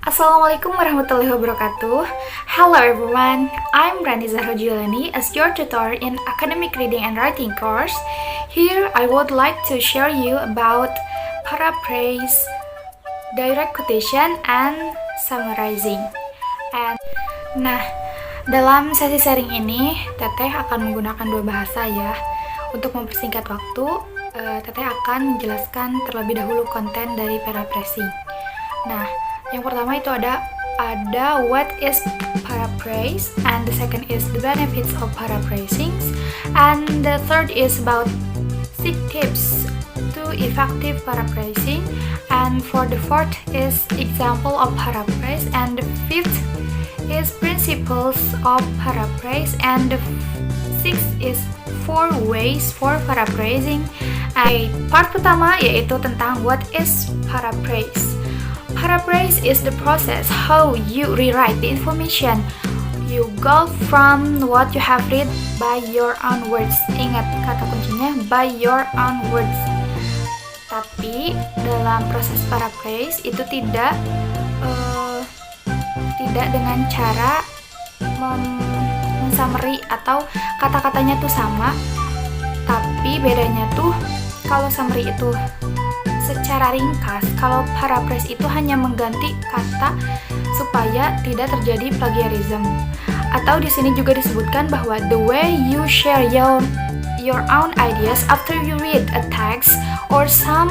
Assalamualaikum warahmatullahi wabarakatuh. Hello everyone, I'm Rani Zahra Jilani as your tutor in Academic Reading and Writing course. Here I would like to share you about paraphrase, direct quotation, and summarizing. Dalam sesi sharing ini, Teteh akan menggunakan dua bahasa ya. Untuk mempersingkat waktu, Teteh akan menjelaskan terlebih dahulu konten dari paraphrasing. Yang pertama itu ada what is paraphrase, and the second is the benefits of paraphrasing, and the third is about 6 tips to effective paraphrasing, and for the fourth is example of paraphrase, and the fifth is principles of paraphrase, and the sixth is 4 ways for paraphrasing. Part pertama yaitu tentang what is paraphrase. Paraphrase is the process how you rewrite the information you got from what you have read by your own words. Ingat kata kuncinya by your own words. Tapi dalam proses paraphrase itu tidak dengan cara summary atau kata-katanya tuh sama. Tapi bedanya tuh kalau summary itu secara ringkas, kalau paraphrase itu hanya mengganti kata supaya tidak terjadi plagiarism. Atau di sini juga disebutkan bahwa the way you share your own ideas after you read a text or some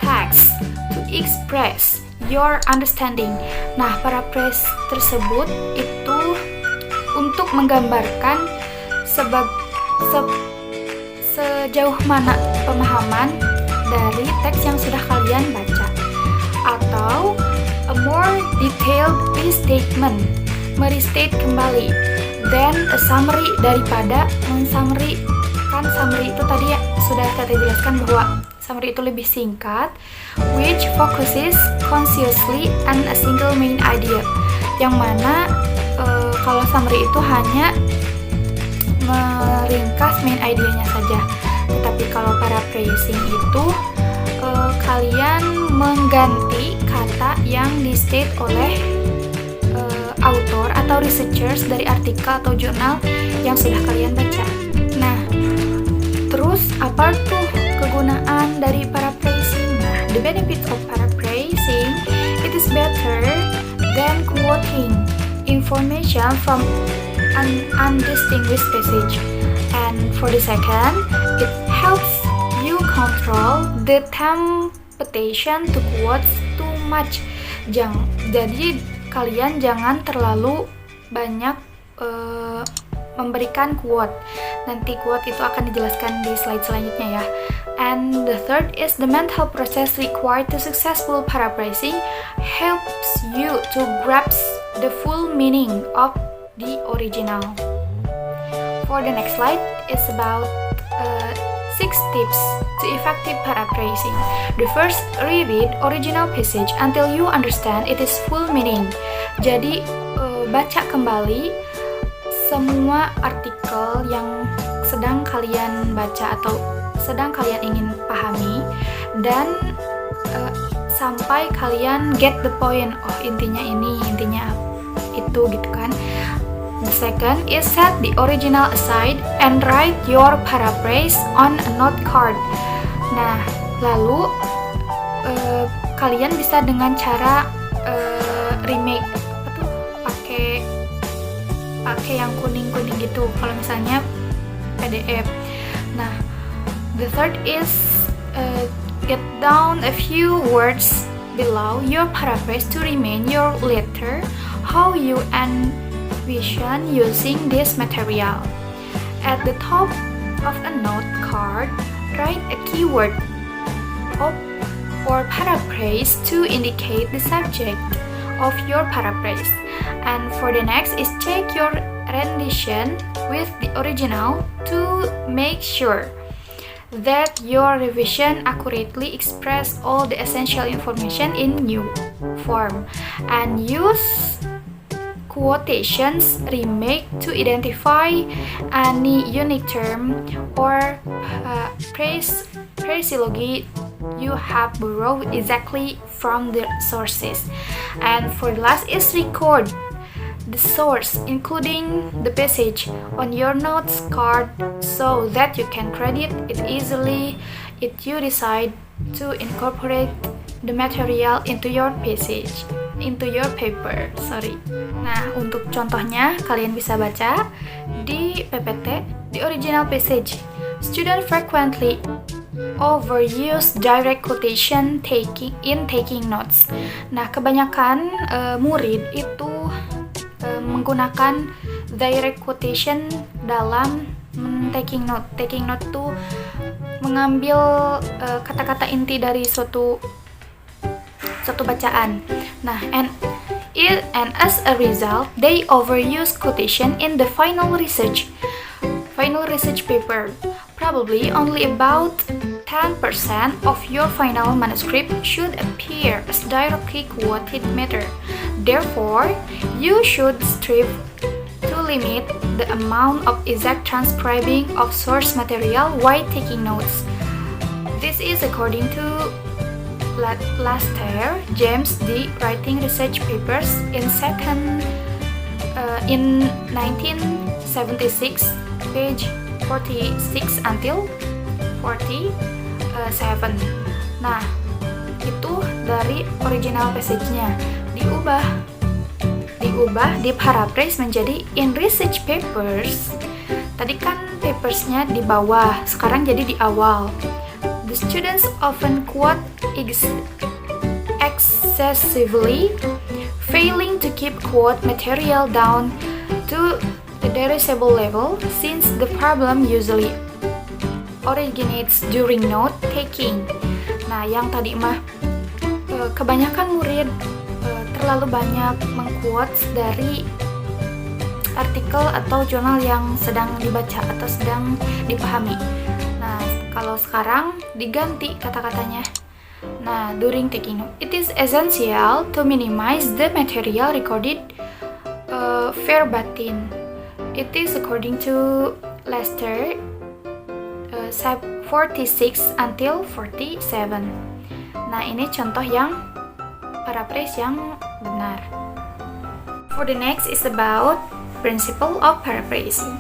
text to express your understanding. Paraphrase tersebut itu untuk menggambarkan sejauh mana pemahaman dari teks yang sudah kalian baca, atau a more detailed restatement, merestate kembali, then a summary daripada men-summary. Kan summary itu tadi ya sudah saya jelaskan bahwa summary itu lebih singkat, which focuses consciously on a single main idea, yang mana kalau summary itu hanya meringkas main idenya saja. Tetapi kalau paraphrasing itu kalian mengganti kata yang di-state oleh author atau researchers dari artikel atau jurnal yang sudah kalian baca. Terus apa tuh kegunaan dari paraphrasing? The benefits of paraphrasing, it is better than quoting information from an undistinguished passage. And for the second, it helps you control the temptation to quote too much. Jadi kalian jangan terlalu banyak memberikan quote. Nanti quote itu akan dijelaskan di slide selanjutnya ya. And the third is the mental process required to successful paraphrasing helps you to grasp the full meaning of the original. For the next slide, it's about 6 tips to effective paraphrasing. The first, reread original passage until you understand its full meaning. Jadi, baca kembali semua artikel yang sedang kalian baca atau sedang kalian ingin pahami, dan sampai kalian get the point. Oh, intinya ini, intinya itu gitu kan. The second is set the original aside and write your paraphrase on a note card. Lalu kalian bisa dengan cara remake pakai yang kuning-kuning gitu. Kalau misalnya PDF. The third is get down a few words below your paraphrase to remain your letter how you envision using this material. At the top of a note card, write a keyword or paraphrase to indicate the subject of your paraphrase. And for the next is check your rendition with the original to make sure that your revision accurately express all the essential information in new form, and use quotations remake to identify any unique term or phraseology you have borrowed exactly from the sources. And for the last is record the source, including the passage, on your notes card so that you can credit it easily if you decide to incorporate the material into your paper. Nah, untuk contohnya kalian bisa baca di PPT, the original passage. Students frequently overuse direct quotation taking notes. Nah, kebanyakan murid itu menggunakan direct quotation dalam taking note. Taking note tuh mengambil kata-kata inti dari suatu bacaan. Nah, and as a result, they overuse quotation in the final research paper. Probably only about 10% of your final manuscript should appear as directly quoted matter. Therefore, you should strive to limit the amount of exact transcribing of source material while taking notes. This is according to Laster, James D. Writing research papers in 1976, page 46 until 47. Nah, itu dari original passage-nya. Diubah, diparaphrase menjadi in research papers. Tadi kan papers-nya di bawah, sekarang jadi di awal. The students often quote excessively, failing to keep quote material down to a digestible level, since the problem usually originates during note taking. Nah, yang tadi mah kebanyakan murid terlalu banyak mengquotes dari artikel atau jurnal yang sedang dibaca atau sedang dipahami. Nah, kalau sekarang diganti kata-katanya. Nah, during taking note, it is essential to minimize the material recorded verbatim. It is according to Lester 46 until 47. Nah, ini contoh yang paraphrase yang benar. For the next is about principle of paraphrasing.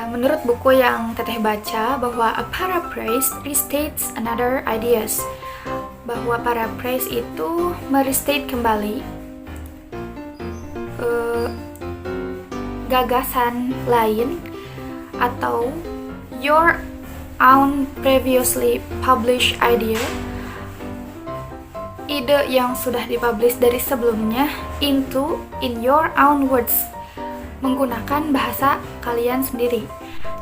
Menurut buku yang Teteh baca, bahwa a paraphrase restates another ideas. Bahwa paraphrase itu merestate kembali gagasan lain atau your own previously published idea, ide yang sudah dipublish dari sebelumnya, in your own words, menggunakan bahasa kalian sendiri.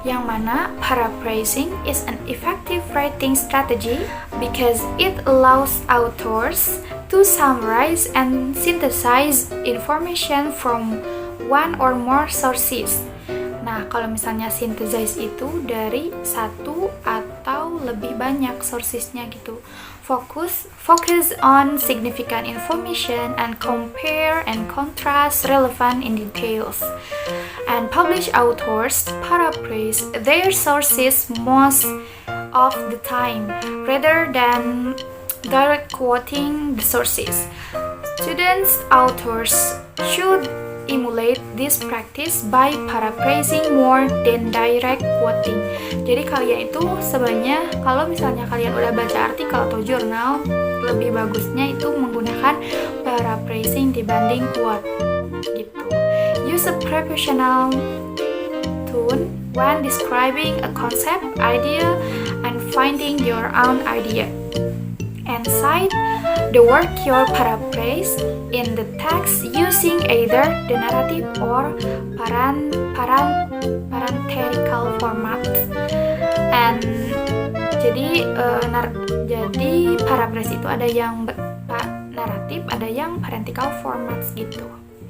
Yang mana paraphrasing is an effective writing strategy because it allows authors to summarize and synthesize information from one or more sources. Nah, kalau misalnya synthesize itu dari satu atau lebih banyak sourcesnya gitu. Focus on significant information and compare and contrast relevant in details. And published authors paraphrase their sources most of the time rather than direct quoting the sources. Authors should emulate this practice by paraphrasing more than direct quoting. Jadi kalian itu sebenarnya kalau misalnya kalian udah baca artikel atau jurnal, lebih bagusnya itu menggunakan paraphrasing dibanding quote gitu. Use a professional tone when describing a concept, idea, and finding your own idea. And cite the work you paraphrase in the text using either the narrative or parenthetical format. And jadi paraphrase itu ada yang naratif, ada yang parenthetical formats gitu.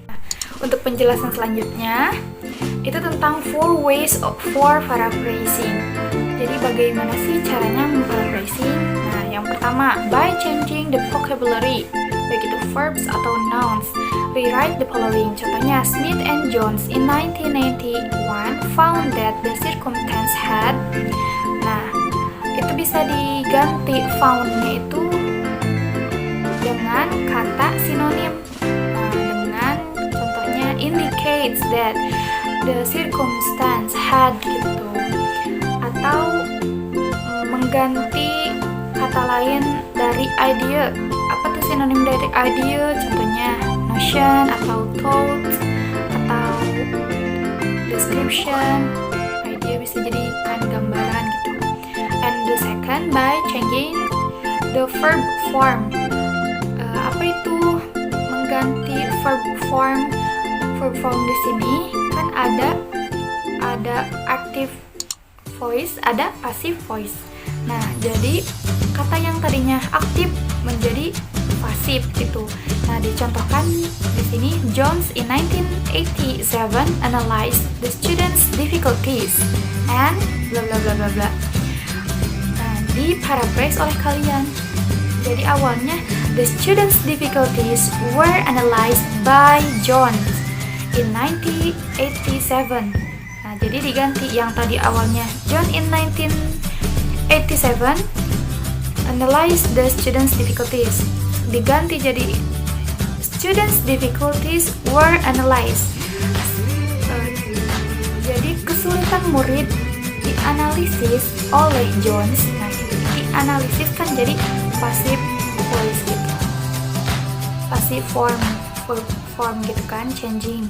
Nah, untuk penjelasan selanjutnya itu tentang 4 ways for paraphrasing. Jadi bagaimana sih caranya memparaphrasing? Nah, yang pertama, by changing the vocabulary, baik itu verbs atau nouns. Rewrite the following. Contohnya, Smith and Jones in 1991 found that the circumstance had. Nah, itu bisa diganti found-nya itu dengan kata sinonim. Nah, dengan contohnya indicates that the circumstance had gitu, atau mengganti kata lain dari idea. Apa tuh sinonim dari idea? Contohnya notion atau thought atau description. Idea bisa jadi kan gambaran gitu. And the second, by changing the verb form. Apa itu mengganti verb form? Verb form di sini kan ada active voice, ada passive voice. Nah, jadi kata yang tadinya aktif menjadi pasif gitu. Nah, dicontohkan di sini, Jones in 1987 analyzed the students' difficulties and bla bla bla bla bla. Nah, diparaphrase oleh kalian. Jadi awalnya, the students' difficulties were analyzed by Jones in 1987. Nah, jadi diganti yang tadi awalnya John in 1987 analyze the students' difficulties, diganti jadi students' difficulties were analyzed. Jadi kesulitan murid dianalisis oleh Jones. Nah, dianalisis kan jadi passive voice gitu, passive form gitu kan, changing.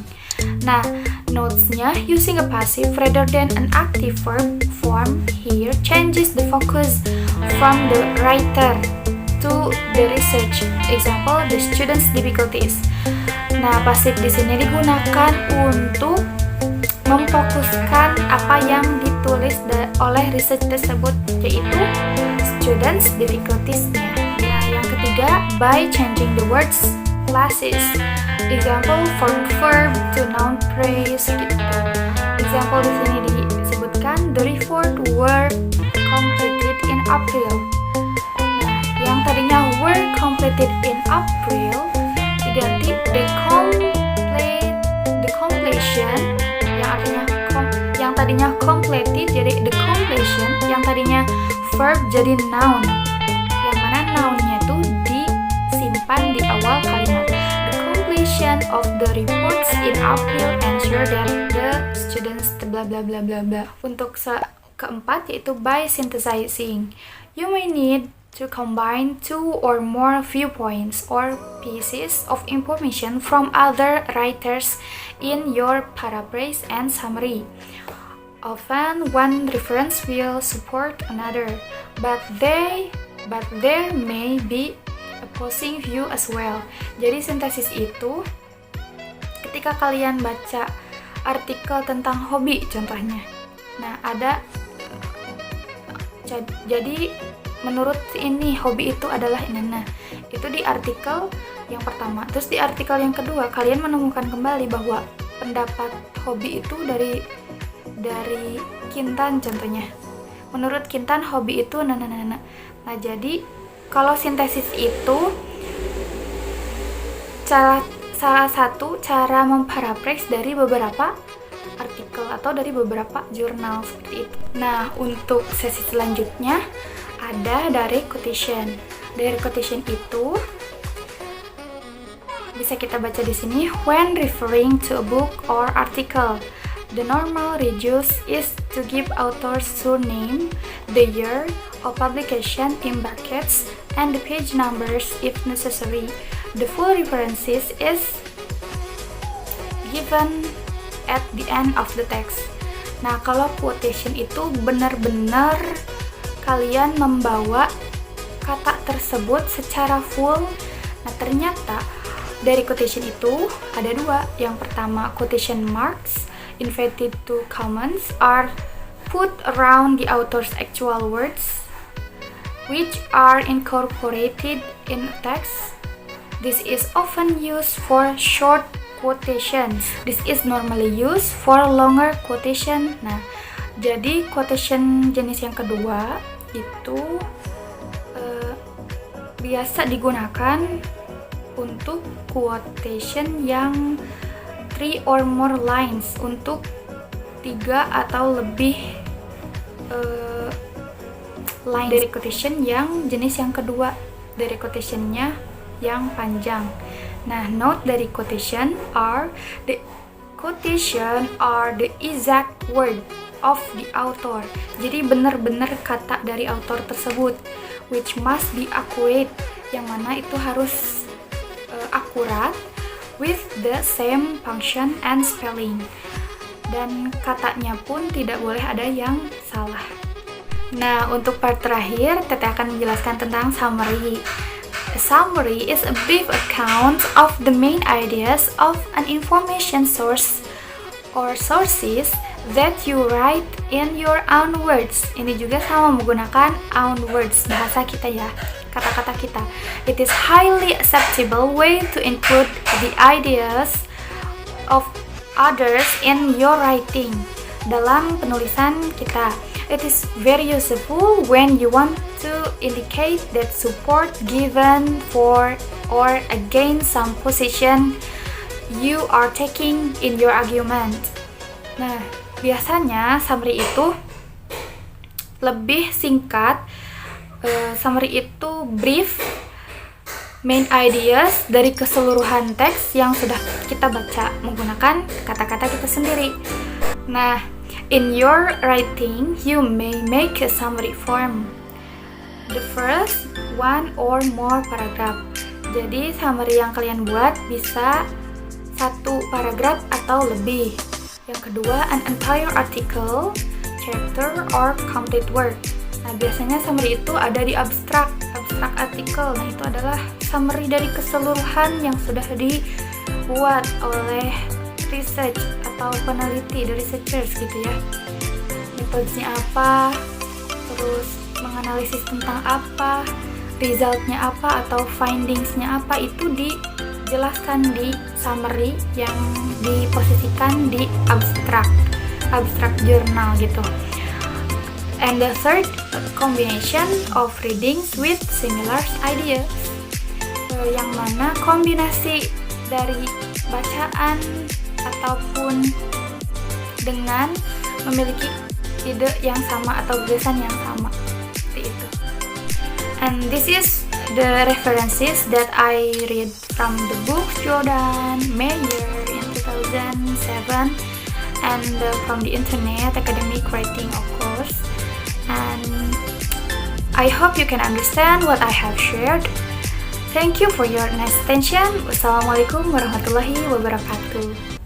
Nah, notes-nya using a passive rather than an active verb form here changes the focus from the writer to the research. Example, the students' difficulties. Nah, pasif di sini digunakan untuk memfokuskan apa yang ditulis oleh research tersebut, yaitu students' difficulties-nya. Nah, yang ketiga, by changing the words classes. Example, from verb to noun phrase gitu. Example di sini disebutkan the report were completed in April. Nah, yang tadinya were completed in April diganti the completion, yang tadinya completed jadi the completion, yang tadinya verb jadi noun, yang mana nounnya tuh disimpan di awal kalimat. Of the reports in April ensure that the students bla bla bla bla bla. Untuk keempat yaitu by synthesizing. You may need to combine two or more viewpoints or pieces of information from other writers in your paraphrase and summary. Often one reference will support another, but there may be opposing view as well. Jadi sintesis itu ketika kalian baca artikel tentang hobi contohnya. Nah, ada jadi menurut ini hobi itu adalah ini. Nah, itu di artikel yang pertama. Terus di artikel yang kedua kalian menemukan kembali bahwa pendapat hobi itu dari Kintan contohnya. Menurut Kintan hobi itu nah. Nah, jadi kalau sintesis itu salah satu cara memparaphrase dari beberapa artikel atau dari beberapa jurnal seperti itu. Nah, untuk sesi selanjutnya ada direct quotation. Direct quotation itu bisa kita baca di sini. When referring to a book or article, the normal use is to give author's surname, the year of publication in brackets, and the page numbers if necessary. The full references is given at the end of the text. Nah, kalau quotation itu benar-benar kalian membawa kata tersebut secara full. Nah, ternyata dari quotation itu ada dua. Yang pertama, quotation marks inverted to commas are put around the author's actual words, which are incorporated in text. This is often used for short quotations. This is normally used for longer quotation. Nah, jadi quotation jenis yang kedua itu biasa digunakan untuk quotation yang 3 or more lines, untuk 3 atau lebih line dari quotation yang jenis yang kedua, dari quotationnya yang panjang. Nah, note dari quotation are the exact word of the author. Jadi benar-benar kata dari author tersebut, which must be accurate, yang mana itu harus akurat, with the same function and spelling. Dan katanya pun tidak boleh ada yang salah. Nah, untuk part terakhir, Teteh akan menjelaskan tentang summary. A summary is a brief account of the main ideas of an information source or sources that you write in your own words. Ini juga sama menggunakan own words, bahasa kita ya, kata-kata kita. It is highly acceptable way to include the ideas of others in your writing, dalam penulisan kita. It is very useful when you want to indicate that support given for or against some position you are taking in your argument. Nah, biasanya summary itu lebih singkat. Summary itu brief main ideas dari keseluruhan teks yang sudah kita baca menggunakan kata-kata kita sendiri. Nah, in your writing, you may make a summary form. The first one or more paragraph. Jadi summary yang kalian buat bisa satu paragraf atau lebih. Yang kedua, an entire article, chapter, or complete work. Nah, biasanya summary itu ada di abstrak artikel. Nah, itu adalah summary dari keseluruhan yang sudah dibuat oleh research atau peneliti, dari researchers gitu ya. Metodenya apa, terus menganalisis tentang apa, resultnya apa atau findingsnya apa, itu dijelaskan di summary yang diposisikan di abstrak jurnal gitu. And the third, combination of readings with similar ideas, yang mana kombinasi dari bacaan ataupun dengan memiliki ide yang sama atau gagasan yang sama, seperti itu. And this is the references that I read from the book Jordan Mayer in 2007, and from the internet academic writing, of course. And I hope you can understand what I have shared. Thank you for your nice attention. Wassalamualaikum warahmatullahi wabarakatuh.